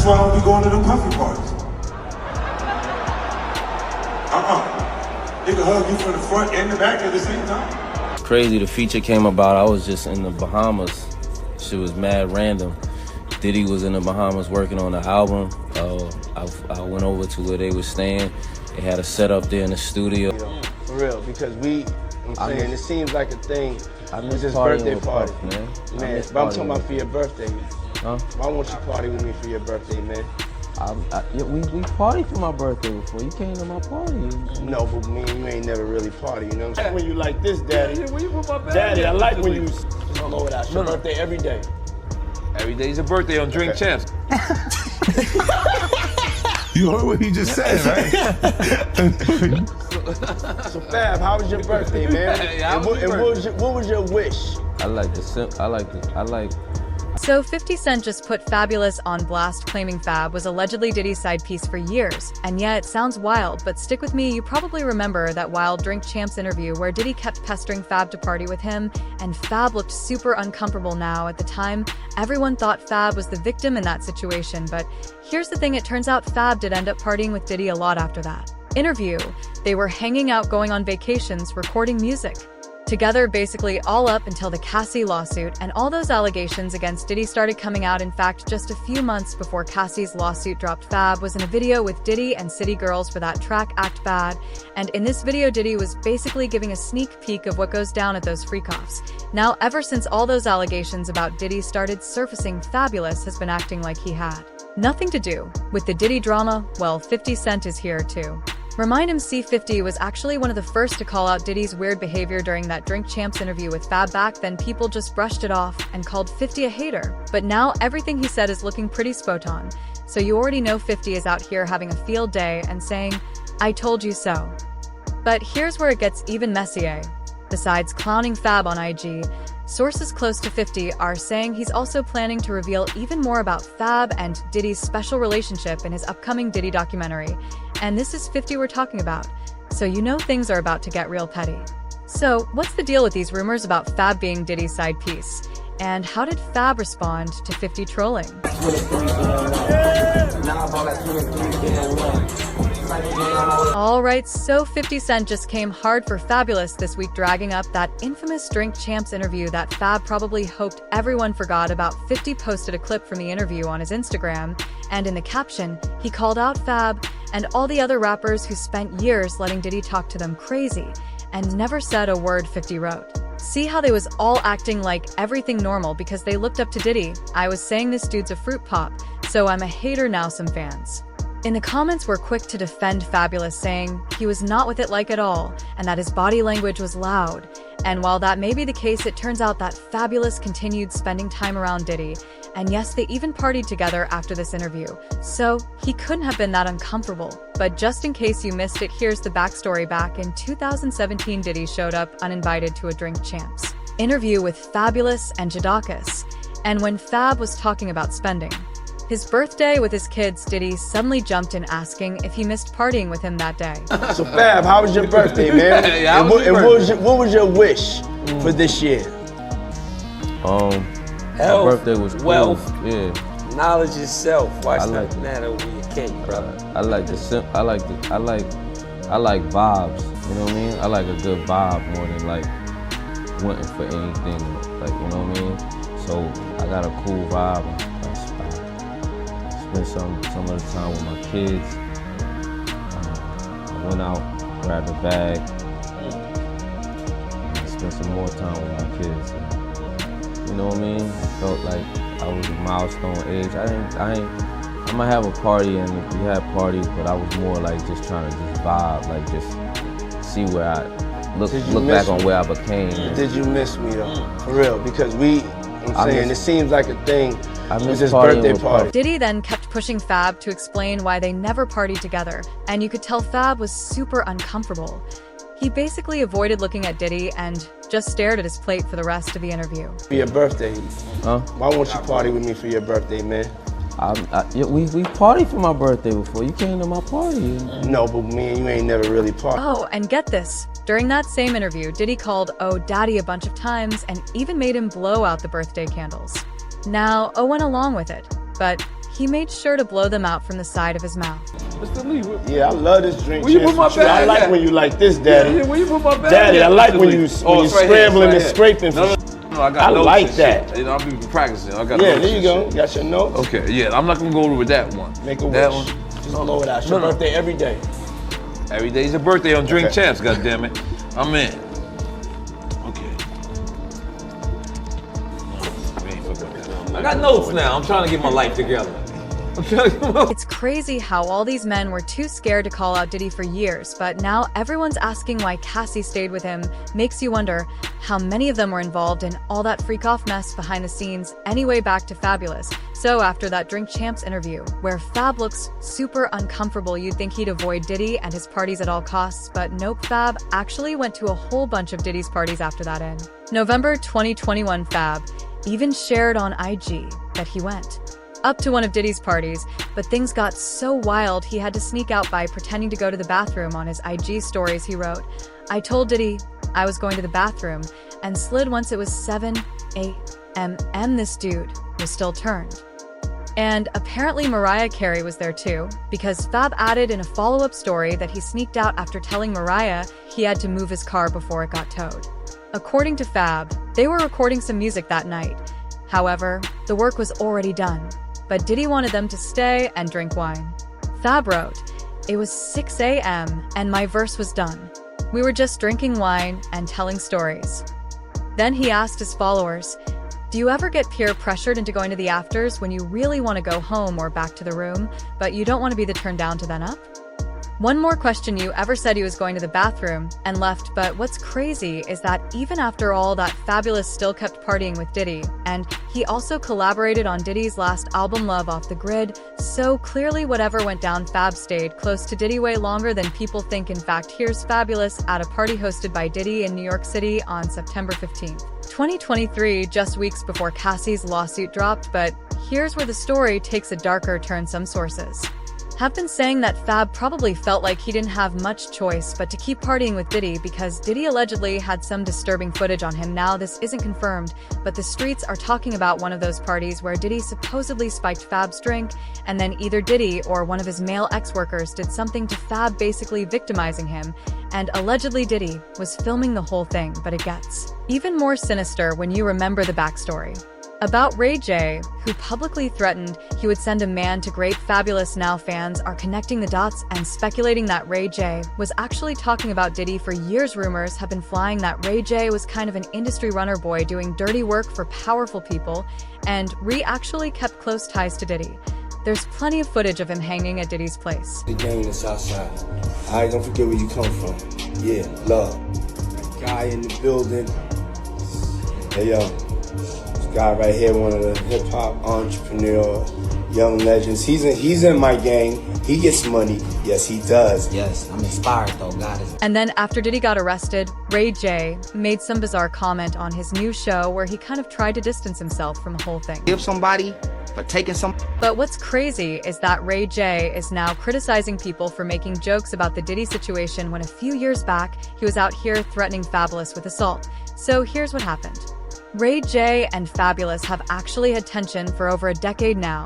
That's why I don't be going to them puffy parties. They can hug you from the front and the back at the same time. Crazy, the feature came about. I was just in the Bahamas. Shit was mad random. Diddy was in the Bahamas working on the album. I went over to where they were staying. They had a set up there in the studio. You know, for real, because it seems like a thing. I It's miss his partying birthday with party, Puff, man. Man, but I'm talking about for your birthday. Huh? Why won't you party with me for your birthday, man? We partied for my birthday before. You came to my party. No, but me and you ain't never really party, you know what I'm saying? When you like this, Daddy. Yeah, when you put my bag Daddy, I in, like when you blow it out. Your birthday every day. Every day's a birthday on Drink Champs. You heard what he just said, right? So Fab, how was your birthday, man? What was your wish? So 50 Cent just put Fabolous on blast, claiming Fab was allegedly Diddy's side piece for years. And yeah, it sounds wild, but stick with me, you probably remember that wild Drink Champs interview where Diddy kept pestering Fab to party with him, and Fab looked super uncomfortable now. At the time, everyone thought Fab was the victim in that situation, but here's the thing, it turns out Fab did end up partying with Diddy a lot after that interview. They were hanging out, going on vacations, recording music together, basically all up until the Cassie lawsuit, and all those allegations against Diddy started coming out. In fact, just a few months before Cassie's lawsuit dropped, Fab was in a video with Diddy and City Girls for that track Act Bad, and in this video Diddy was basically giving a sneak peek of what goes down at those freak-offs. Now, ever since all those allegations about Diddy started surfacing, Fabolous has been acting like he had nothing to do with the Diddy drama. Well, 50 Cent is here too. Remind him C50 was actually one of the first to call out Diddy's weird behavior during that Drink Champs interview with Fab. Back then, people just brushed it off and called 50 a hater. But now, everything he said is looking pretty spot on. So you already know 50 is out here having a field day and saying, "I told you so." But here's where it gets even messier. Besides clowning Fab on IG, sources close to 50 are saying he's also planning to reveal even more about Fab and Diddy's special relationship in his upcoming Diddy documentary. And this is 50 we're talking about, so you know things are about to get real petty. So, what's the deal with these rumors about Fab being Diddy's side piece? And how did Fab respond to 50 trolling? Alright, so 50 Cent just came hard for Fabolous this week, dragging up that infamous Drink Champs interview that Fab probably hoped everyone forgot about. 50 posted a clip from the interview on his Instagram, and in the caption, he called out Fab and all the other rappers who spent years letting Diddy talk to them crazy, and never said a word. 50 wrote, "See how they was all acting like everything normal because they looked up to Diddy. I was saying this dude's a fruit pop, so I'm a hater now." Some fans in the comments were quick to defend Fabolous, saying he was not with it like at all, and that his body language was loud. And while that may be the case, it turns out that Fabolous continued spending time around Diddy, and yes, they even partied together after this interview, so he couldn't have been that uncomfortable. But just in case you missed it, here's the backstory. Back in 2017, Diddy showed up uninvited to a Drink Champs interview with Fabolous and Jadakiss, and when Fab was talking about spending his birthday with his kids, Diddy suddenly jumped in asking if he missed partying with him that day. So Fab, how was your birthday, man? What was your wish for this year? Health, My birthday was cool. wealth, Yeah. knowledge itself. Watch I like that man over your cake, brother. I like vibes. You know what I mean? I like a good vibe more than like wanting for anything. Like, you know what I mean? So I got a cool vibe. I spent some of the time with my kids. I went out, grabbed a bag, and spent some more time with my kids. You know what I mean? I felt like I was a milestone age. I might have a party and we had parties, but I was more like just trying to just vibe, like just see where I look back on where I became. Did you miss me though? For real, because it seems like a thing. I It was miss his partying birthday with party. Puff. Diddy then kept pushing Fab to explain why they never partied together, and you could tell Fab was super uncomfortable. He basically avoided looking at Diddy and just stared at his plate for the rest of the interview. For your birthday, Huh? why won't you party with me for your birthday, man? We partied for my birthday before. You came to my party. No, but me and you ain't never really partied. Oh, and get this. During that same interview, Diddy called "Oh Daddy" a bunch of times and even made him blow out the birthday candles. Now, O went along with it, but he made sure to blow them out from the side of his mouth. Mr. Lee, Yeah, I love this drink. Where you put my champs with you. I bag like at? when you like this, Daddy. Yeah, where you put my bag Daddy, at, I like Mr. when Lee? you It's scrambling right and here. scraping. No, I got I notes like and that. shit. You know, I'll be practicing. I got Yeah, notes there you and go. shit. Got your notes. Okay, yeah, I'm not gonna go over with that one. Make a that wish. one. Just blow it out. It's your No, no. birthday every day. Every day's a birthday on Drink Okay. Champs, goddammit. I'm in. Okay. I got notes now. I'm trying to get my life together. It's crazy how all these men were too scared to call out Diddy for years, but now everyone's asking why Cassie stayed with him. Makes you wonder how many of them were involved in all that freak-off mess behind the scenes. Anyway, back to Fabolous. So after that Drink Champs interview, where Fab looks super uncomfortable, you'd think he'd avoid Diddy and his parties at all costs, but nope, Fab actually went to a whole bunch of Diddy's parties after that end. November 2021, Fab even shared on IG that he went up to one of Diddy's parties, but things got so wild he had to sneak out by pretending to go to the bathroom. On his IG stories, he wrote, "I told Diddy I was going to the bathroom and slid once it was 7 a.m. This dude was still turned." And apparently Mariah Carey was there too, because Fab added in a follow-up story that he sneaked out after telling Mariah he had to move his car before it got towed. According to Fab, they were recording some music that night. However, the work was already done, but Diddy wanted them to stay and drink wine. Fab wrote, "It was 6 a.m. and my verse was done. We were just drinking wine and telling stories." Then he asked his followers, "Do you ever get peer pressured into going to the afters when you really want to go home or back to the room, but you don't want to be the turned down to then up?" One more question: you ever said he was going to the bathroom and left, but what's crazy is that even after all that, Fabolous still kept partying with Diddy, and he also collaborated on Diddy's last album, Love Off the Grid, so clearly whatever went down, Fab stayed close to Diddy way longer than people think. In fact, here's Fabolous at a party hosted by Diddy in New York City on September 15th, 2023, just weeks before Cassie's lawsuit dropped, but here's where the story takes a darker turn. Some sources have been saying that Fab probably felt like he didn't have much choice but to keep partying with Diddy because Diddy allegedly had some disturbing footage on him. Now, this isn't confirmed, but the streets are talking about one of those parties where Diddy supposedly spiked Fab's drink, and then either Diddy or one of his male ex-workers did something to Fab, basically victimizing him, and allegedly Diddy was filming the whole thing. But it gets even more sinister when you remember the backstory about Ray J, who publicly threatened he would send a man to grape Fabolous. Now fans are connecting the dots and speculating that Ray J was actually talking about Diddy. For years, rumors have been flying that Ray J was kind of an industry runner boy doing dirty work for powerful people, and Ray actually kept close ties to Diddy. There's plenty of footage of him hanging at Diddy's place. The gang in the south side. Alright, don't forget where you come from. Yeah, love. Guy in the building. Hey yo. Guy right here, one of the hip-hop entrepreneur, young legends. He's in my gang. He gets money. Yes, he does. Yes, I'm inspired though, God is. And then after Diddy got arrested, Ray J made some bizarre comment on his new show where he kind of tried to distance himself from the whole thing. Give somebody for taking some. But what's crazy is that Ray J is now criticizing people for making jokes about the Diddy situation when a few years back, he was out here threatening Fabolous with assault. So here's what happened. Ray J and Fabolous have actually had tension for over a decade now,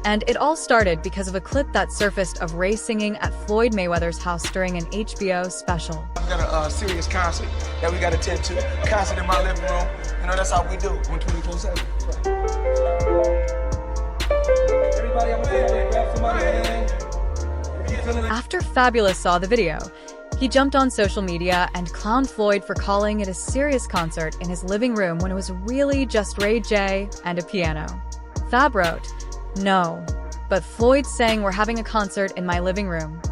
and it all started because of a clip that surfaced of Ray singing at Floyd Mayweather's house during an HBO special. I've got a serious concert that we got to attend to. Concert in my living room. You know, that's how we do. 124/7. Everybody, I'm gonna grab somebody hand. After Fabolous saw the video, he jumped on social media and clowned Floyd for calling it a serious concert in his living room when it was really just Ray J and a piano. Fab wrote, "No, but Floyd sang we're having a concert in my living room."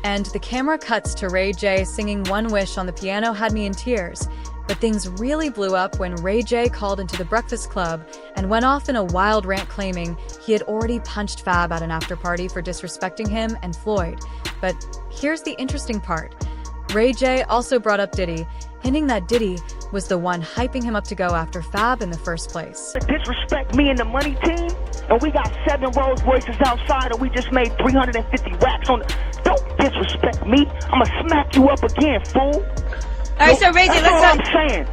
And the camera cuts to Ray J singing One Wish on the piano. Had me in tears. But things really blew up when Ray J called into the Breakfast Club and went off in a wild rant claiming he had already punched Fab at an after-party for disrespecting him and Floyd. But here's the interesting part. Ray J also brought up Diddy, hinting that Diddy was the one hyping him up to go after Fab in the first place. Disrespect me and the money team, and we got 7 Rolls Royces outside, and we just made 350 racks on the... Don't disrespect me. I'ma smack you up again, fool. All right, so Ray J, that's let's all I'm saying.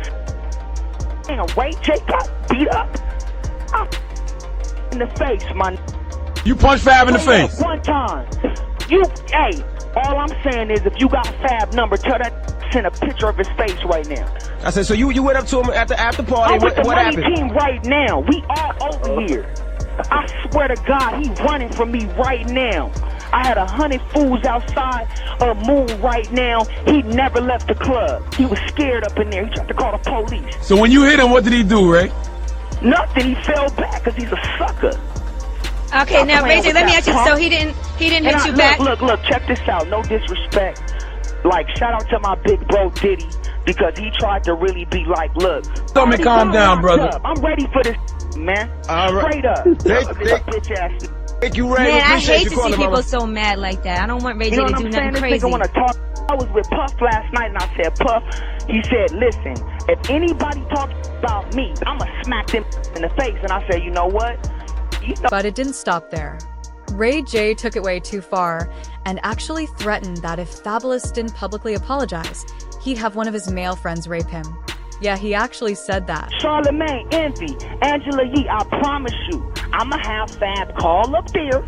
And Ray J got beat up. In the face, man. You punched Fab in the face. One time. Hey, all I'm saying is if you got Fab number, tell that send a picture of his face right now. I said, so you went up to him at the after party. I'm with the what money happened? team right now. We all over here. I swear to God, he running from me right now. I had 100 fools outside of Moon right now. He never left the club. He was scared up in there. He tried to call the police. So when you hit him, what did he do, Ray? Nothing. He fell back because he's a sucker. Okay, now Ray J, let me ask you. So he didn't hit you back? Look, check this out. No disrespect. Like, shout out to my big bro Diddy because he tried to really be like, look. Tell me calm down, brother. I'm ready for this, man. All right. Straight up. Bitch ass. Thank you, Ray. Man, I hate to see calling, people mama. so mad like that. I don't want Ray J You know to what do I'm nothing saying? crazy. This nigga wanna talk. I was with Puff last night and I said, Puff, he said, listen, if anybody talks about me, I'ma smack them in the face. And I said, you know what? But it didn't stop there. Ray J took it way too far and actually threatened that if Fabolous didn't publicly apologize, he'd have one of his male friends rape him. Yeah, he actually said that. Charlemagne, Envy, Angela Yee, I promise you, I'ma have Fab call up there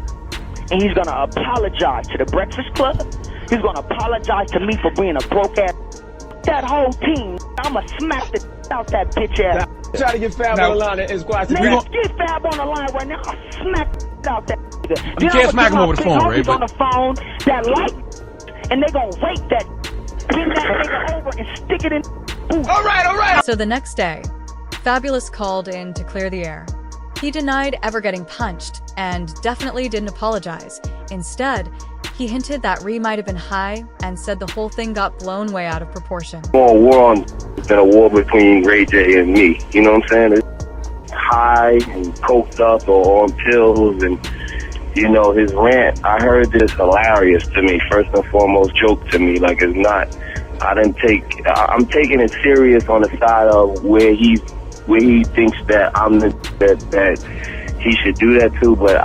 and he's gonna apologize to the Breakfast Club. He's gonna apologize to me for being a broke ass. That whole team, I'ma smack the out that bitch ass. Try to get Fab on the line and squash the Man, get Fab on the line right now. I'll smack out that nigga. You can't smack him over the phone, Ray. On the phone, that light, and they gonna rape that. Bring that nigga over and stick it in. All right. So the next day, Fabolous called in to clear the air. He denied ever getting punched and definitely didn't apologize. Instead, he hinted that Ree might have been high and said the whole thing got blown way out of proportion. It's been a war between Ray J and me. You know what I'm saying? It's high and coked up or on pills and, you know, his rant, I heard this hilarious to me. First and foremost, joke to me. Like, it's not, I'm taking it serious on the side of where he thinks that I'm that he should do that too, but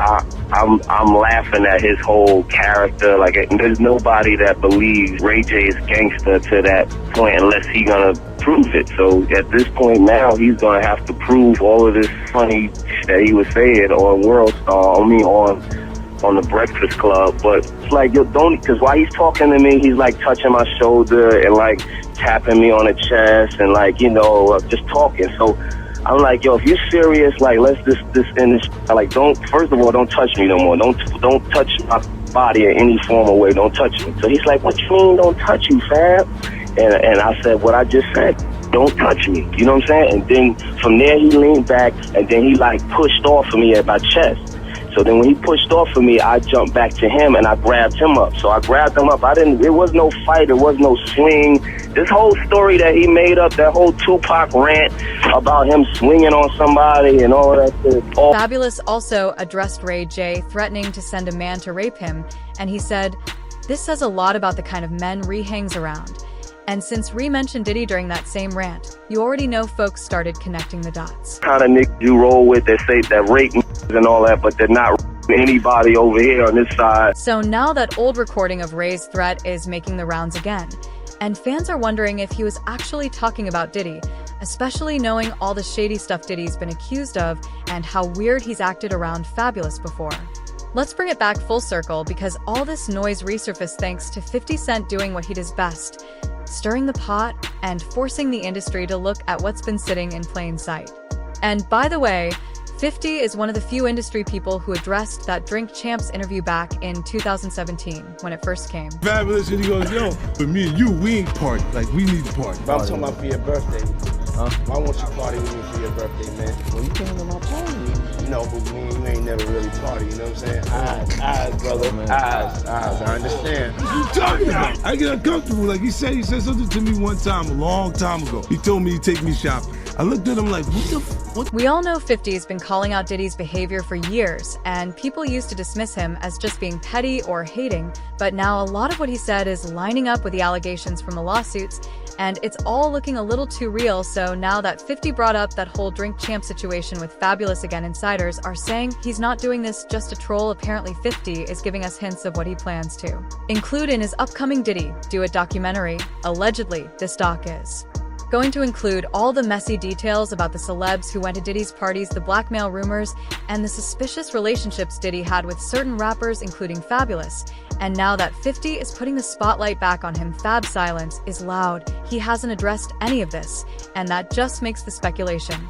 I'm laughing at his whole character. Like, there's nobody that believes Ray J is gangster to that point unless he gonna prove it. So at this point now, he's gonna have to prove all of this funny that he was saying on World Star. On the Breakfast Club. But it's like, yo, don't, because while he's talking to me, he's like touching my shoulder and like tapping me on the chest and like, you know, just talking. So I'm like, yo, if you're serious, like, let's this end this. Like, first of all, don't touch me no more. Don't touch my body in any form or way. Don't touch me. So he's like, what you mean don't touch you, Fab? And I said what I just said. Don't touch me. You know what I'm saying? And then from there he leaned back and then he like pushed off of me at my chest. So then when he pushed off of me, I jumped back to him and I grabbed him up. So I grabbed him up. It was no fight. It was no swing. This whole story that he made up, that whole Tupac rant about him swinging on somebody and all that shit. Fabolous also addressed Ray J, threatening to send a man to rape him. And he said, this says a lot about the kind of men Ree hangs around. And since Ree mentioned Diddy during that same rant, you already know folks started connecting the dots. Kind of niggas you roll with that say that rape and all that, but they're not anybody over here on this side. So now that old recording of Ray's threat is making the rounds again, and fans are wondering if he was actually talking about Diddy, especially knowing all the shady stuff Diddy's been accused of and how weird he's acted around Fabolous before. Let's bring it back full circle because all this noise resurfaced thanks to 50 Cent doing what he does best, stirring the pot and forcing the industry to look at what's been sitting in plain sight. And by the way, 50 is one of the few industry people who addressed that Drink Champs interview back in 2017 when it first came. Fabolous, and he goes, yo, but me and you, we ain't party. Like, we need to party. But I'm talking about for your birthday. Huh? Why won't you party with me for your birthday, man? Well, you came to my party. No, but we ain't never really party, you know what I'm saying? Eyes, brother. Man. Eyes. I understand. What you talking about? I get uncomfortable. Like, he said something to me one time, a long time ago. He told me to take me shopping. I looked at him like, what? We all know 50's been calling out Diddy's behavior for years, and people used to dismiss him as just being petty or hating, but now a lot of what he said is lining up with the allegations from the lawsuits, and it's all looking a little too real. So now that 50 brought up that whole Drink Champ situation with Fabolous again, insiders are saying he's not doing this just to troll. Apparently 50 is giving us hints of what he plans to include in his upcoming Diddy Do It documentary. Allegedly, this doc is going to include all the messy details about the celebs who went to Diddy's parties, the blackmail rumors, and the suspicious relationships Diddy had with certain rappers, including Fabolous. And now that 50 is putting the spotlight back on him, Fab's silence is loud. He hasn't addressed any of this, and that just makes the speculation